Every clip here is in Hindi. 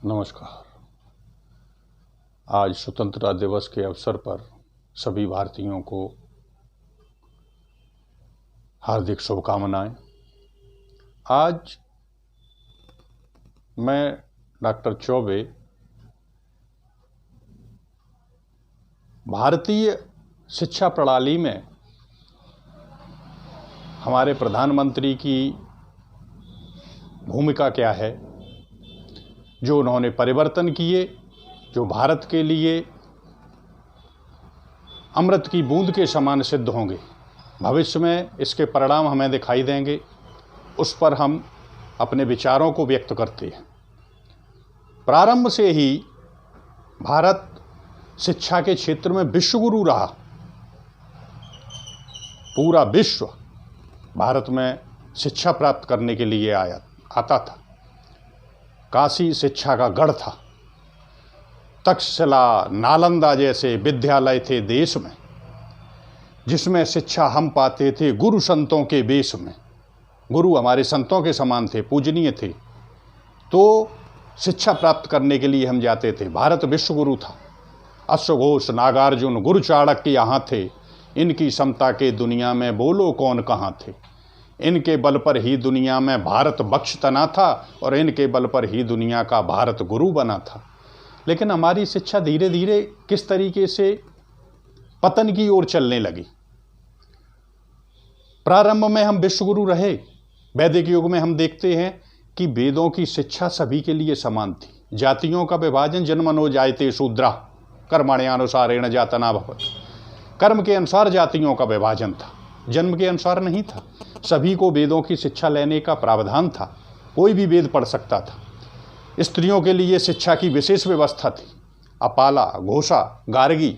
नमस्कार। आज स्वतंत्रता दिवस के अवसर पर सभी भारतीयों को हार्दिक शुभकामनाएं। आज मैं डॉक्टर चौबे भारतीय शिक्षा प्रणाली में हमारे प्रधानमंत्री की भूमिका क्या है, जो उन्होंने परिवर्तन किए, जो भारत के लिए अमृत की बूंद के समान सिद्ध होंगे, भविष्य में इसके परिणाम हमें दिखाई देंगे, उस पर हम अपने विचारों को व्यक्त करते हैं। प्रारंभ से ही भारत शिक्षा के क्षेत्र में विश्वगुरु रहा। पूरा विश्व भारत में शिक्षा प्राप्त करने के लिए आता था। काशी शिक्षा का गढ़ था। तक्षशिला, नालंदा जैसे विद्यालय थे देश में, जिसमें शिक्षा हम पाते थे गुरु संतों के वेश में। गुरु हमारे संतों के समान थे, पूजनीय थे, तो शिक्षा प्राप्त करने के लिए हम जाते थे। भारत विश्वगुरु था। अश्वघोष, नागार्जुन, गुरु चाणक्य यहाँ थे। इनकी समता के दुनिया में बोलो कौन कहाँ थे। इनके बल पर ही दुनिया में भारत बख्श तना था और इनके बल पर ही दुनिया का भारत गुरु बना था। लेकिन हमारी शिक्षा धीरे धीरे किस तरीके से पतन की ओर चलने लगी। प्रारंभ में हम विश्वगुरु रहे। वैदिक युग में हम देखते हैं कि वेदों की शिक्षा सभी के लिए समान थी। जातियों का विभाजन जन्मनो जायते शूद्रा कर्मण्यानुसारेण जातना भवत्। कर्म के अनुसार जातियों का विभाजन था, जन्म के अनुसार नहीं था। सभी को वेदों की शिक्षा लेने का प्रावधान था। कोई भी वेद पढ़ सकता था। स्त्रियों के लिए शिक्षा की विशेष व्यवस्था थी। अपाला, घोषा, गार्गी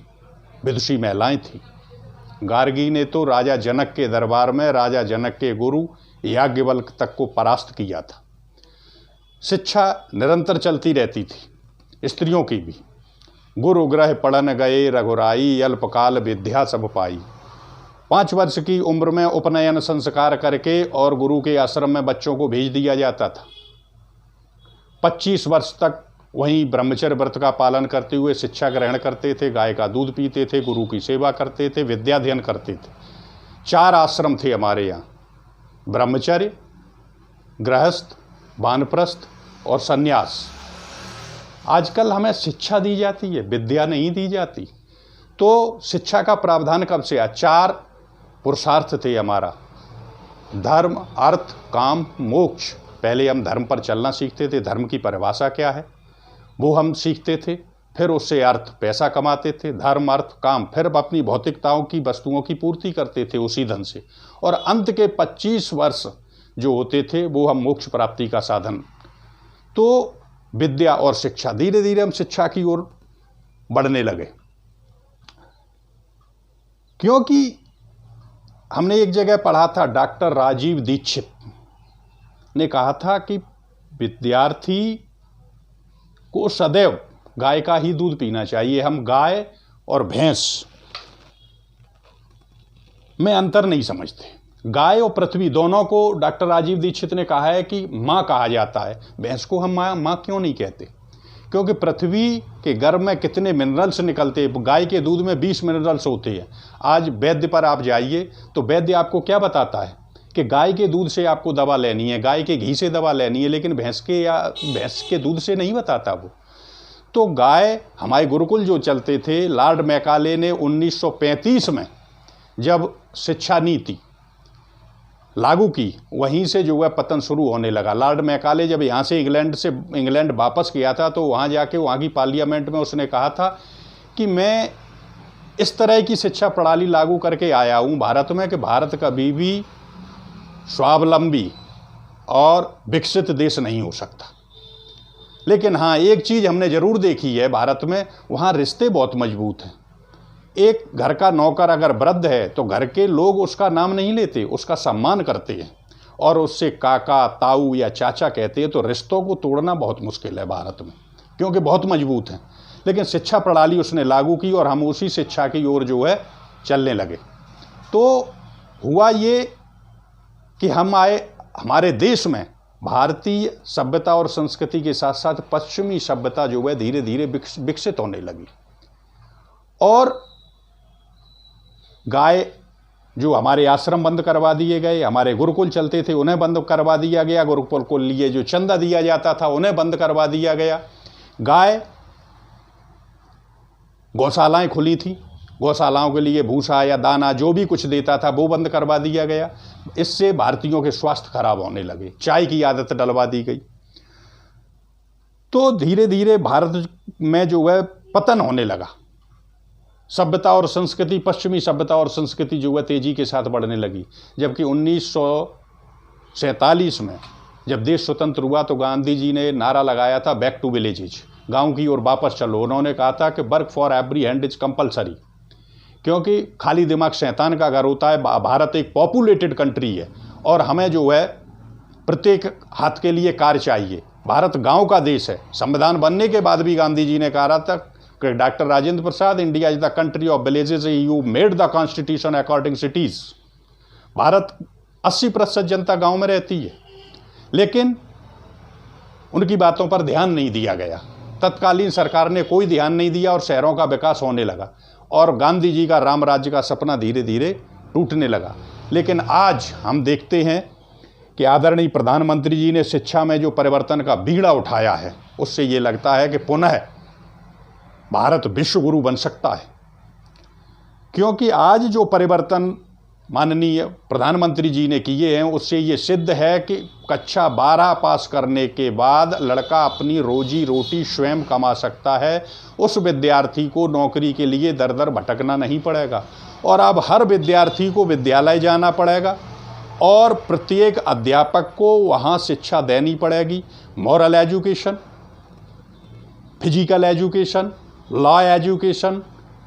विदुषी महिलाएं थीं। गार्गी ने तो राजा जनक के दरबार में राजा जनक के गुरु याज्ञवल्क्य तक को परास्त किया था। शिक्षा निरंतर चलती रहती थी, स्त्रियों की भी। गुरु ग्रह पढ़न गए रघुराई, अल्पकाल विद्या सब पाई। 5 वर्ष की उम्र में उपनयन संस्कार करके और गुरु के आश्रम में बच्चों को भेज दिया जाता था। 25 वर्ष तक वहीं ब्रह्मचर्य व्रत का पालन करते हुए शिक्षा ग्रहण करते थे। गाय का दूध पीते थे, गुरु की सेवा करते थे, विद्याध्ययन करते थे। 4 आश्रम थे हमारे यहाँ: ब्रह्मचर्य, गृहस्थ, वानप्रस्थ और सन्यास। आजकल हमें शिक्षा दी जाती है, विद्या नहीं दी जाती। तो शिक्षा का प्रावधान कब से आया? 4 पुरुषार्थ थे हमारा: धर्म, अर्थ, काम, मोक्ष। पहले हम धर्म पर चलना सीखते थे, धर्म की परिभाषा क्या है वो हम सीखते थे। फिर उससे अर्थ, पैसा कमाते थे। धर्म, अर्थ, काम, फिर अपनी भौतिकताओं की वस्तुओं की पूर्ति करते थे उसी धन से। और अंत के 25 वर्ष जो होते थे वो हम मोक्ष प्राप्ति का साधन। तो विद्या और शिक्षा, धीरे धीरे हम शिक्षा की ओर बढ़ने लगे। क्योंकि हमने एक जगह पढ़ा था, डॉक्टर राजीव दीक्षित ने कहा था कि विद्यार्थी को सदैव गाय का ही दूध पीना चाहिए। हम गाय और भैंस में अंतर नहीं समझते। गाय और पृथ्वी दोनों को डॉक्टर राजीव दीक्षित ने कहा है कि माँ कहा जाता है। भैंस को हम माँ क्यों नहीं कहते? क्योंकि पृथ्वी के गर्भ में कितने मिनरल्स निकलते हैं। गाय के दूध में 20 मिनरल्स होते हैं। आज वैद्य पर आप जाइए तो वैद्य आपको क्या बताता है कि गाय के दूध से आपको दवा लेनी है, गाय के घी से दवा लेनी है, लेकिन भैंस के दूध से नहीं बताता वो। तो गाय, हमारे गुरुकुल जो चलते थे, लॉर्ड मैकाले ने 1935 में जब शिक्षा नीति लागू की, वहीं से जो है पतन शुरू होने लगा। लॉर्ड मैकाले जब यहाँ से इंग्लैंड वापस किया था तो वहाँ जाके वहाँ की पार्लियामेंट में उसने कहा था कि मैं इस तरह की शिक्षा प्रणाली लागू करके आया हूँ भारत में कि भारत कभी भी स्वावलंबी और विकसित देश नहीं हो सकता। लेकिन हाँ, एक चीज़ हमने ज़रूर देखी है भारत में, वहाँ रिश्ते बहुत मजबूत हैं। एक घर का नौकर अगर वृद्ध है तो घर के लोग उसका नाम नहीं लेते, उसका सम्मान करते हैं और उससे काका, ताऊ या चाचा कहते हैं। तो रिश्तों को तोड़ना बहुत मुश्किल है भारत में, क्योंकि बहुत मजबूत हैं। लेकिन शिक्षा प्रणाली उसने लागू की और हम उसी शिक्षा की ओर जो है चलने लगे। तो हुआ ये कि हम आए, हमारे देश में भारतीय सभ्यता और संस्कृति के साथ साथ पश्चिमी सभ्यता जो है धीरे धीरे विकसित होने लगी। और गाय जो हमारे आश्रम बंद करवा दिए गए, हमारे गुरुकुल चलते थे उन्हें बंद करवा दिया गया, गुरुकुल को लिए जो चंदा दिया जाता था उन्हें बंद करवा दिया गया। गाय गौशालाएं खुली थी, गौशालाओं के लिए भूसा या दाना जो भी कुछ देता था वो बंद करवा दिया गया। इससे भारतीयों के स्वास्थ्य खराब होने लगे, चाय की आदत डलवा दी गई। तो धीरे धीरे भारत में जो है पतन होने लगा। सभ्यता और संस्कृति, पश्चिमी सभ्यता और संस्कृति जो है तेजी के साथ बढ़ने लगी। जबकि 1947 में जब देश स्वतंत्र हुआ तो गांधी जी ने नारा लगाया था बैक टू विलेजेज, गांव की ओर वापस चलो। उन्होंने कहा था कि work for every hand is compulsory, क्योंकि खाली दिमाग शैतान का घर होता है। भारत एक पॉपुलेटेड कंट्री है और हमें जो है प्रत्येक हाथ के लिए कार्य चाहिए। भारत गांव का देश है। संविधान बनने के बाद भी गांधी जी ने कहा था कि doctor Rajendra Prasad, India is the country of villages, you made the constitution according cities. Bharat 80% जनता गांव में रहती है, लेकिन उनकी बातों पर ध्यान नहीं दिया गया। तत्कालीन सरकार ने कोई ध्यान नहीं दिया और शहरों का विकास होने लगा और गांधी जी का राम राज्य का सपना धीरे धीरे टूटने लगा। लेकिन आज हम देखते हैं कि आदरणीय प्रधानमंत्री जी ने शिक्षा में जो परिवर्तन का बीड़ा उठाया है, उससे ये लगता है कि पुनः भारत विश्व गुरु बन सकता है। क्योंकि आज जो परिवर्तन माननीय प्रधानमंत्री जी ने किए हैं, उससे ये सिद्ध है कि कक्षा 12 पास करने के बाद लड़का अपनी रोजी रोटी स्वयं कमा सकता है। उस विद्यार्थी को नौकरी के लिए दर दर भटकना नहीं पड़ेगा और अब हर विद्यार्थी को विद्यालय जाना पड़ेगा और प्रत्येक अध्यापक को वहाँ शिक्षा देनी पड़ेगी। Moral education, physical education, law education,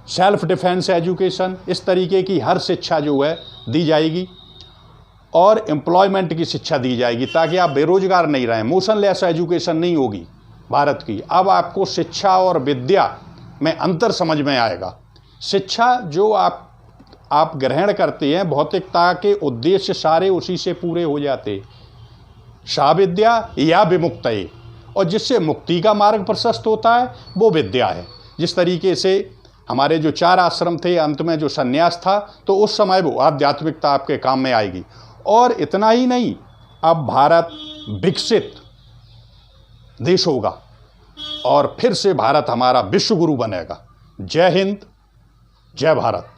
self defence education, इस तरीके की हर शिक्षा जो है दी जाएगी और एम्प्लॉयमेंट की शिक्षा दी जाएगी ताकि आप बेरोजगार नहीं रहें। मोशनलेस एजुकेशन नहीं होगी भारत की। अब आपको शिक्षा और विद्या में अंतर समझ में आएगा। शिक्षा जो आप ग्रहण करते हैं, भौतिकता के उद्देश्य सारे उसी से पूरे हो जाते। साविद्या या विमुक्तये, और जिससे मुक्ति का मार्ग प्रशस्त होता है वो विद्या है। जिस तरीके से हमारे जो 4 आश्रम थे, अंत में जो सन्यास था, तो उस समय वो आध्यात्मिकता आपके काम में आएगी। और इतना ही नहीं, अब भारत विकसित देश होगा और फिर से भारत हमारा विश्व गुरु बनेगा। जय हिंद, जय भारत।